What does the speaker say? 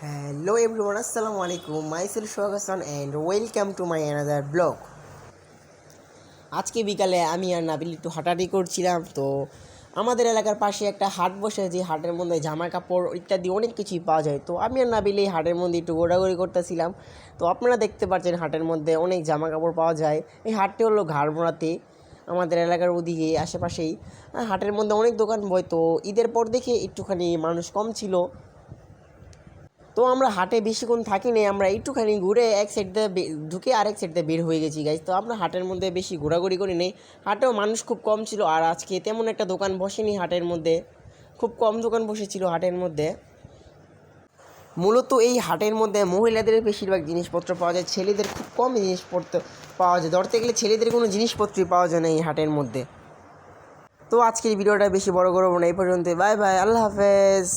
Hello everyone, Assalamu alaikum. Myself Shoaib Hassan and welcome to my another blog. আজকে বিকালে আমি আর নাবিল একটু হাঁটাহাঁটি করছিলাম। তো আমাদের এলাকার পাশে একটা হাট বসে, যে হাটের মধ্যে জামা কাপড় ইত্যাদি অনেক কিছুই পাওয়া যায়। তো আমি আর নাবিল এই হাটের মধ্যে একটু ঘোরাঘুরি করতেছিলাম। তো আপনারা দেখতে পাচ্ছেন হাটের মধ্যে অনেক জামা কাপড় পাওয়া যায়। এই হাটটি হলো ঘাড়মোড়াতে, আমাদের এলাকার ওদিকে আশেপাশেই। হাটের মধ্যে অনেক দোকান বয়। তো ঈদের পর দেখে একটুখানি মানুষ কম ছিল। তো আমরা হাটে বেশিক্ষণ থাকি নাই, আমরা একটুখানি ঘুরে এক সাইড দিয়ে ঢুকে আরেক সাইড দিয়ে বের হয়ে গেছি গাইজ। তো আমরা হাটের মধ্যে বেশি ঘোরাঘুরি করি নেই। হাটেও মানুষ খুব কম ছিল, আর আজকে তেমন একটা দোকান বসেনি হাটের মধ্যে, খুব কম দোকান বসেছিল হাটের মধ্যে। মূলত এই হাটের মধ্যে মহিলাদের বেশিরভাগ জিনিসপত্র পাওয়া যায়, ছেলেদের খুব কম জিনিসপত্র পাওয়া যায়। ধরতে গেলে ছেলেদের কোনো জিনিসপত্রই পাওয়া যায় না এই হাটের মধ্যে। তো আজকের ভিডিওটা বেশি বড় করবো না, এই পর্যন্ত। বাই বাই, আল্লাহ হাফেজ।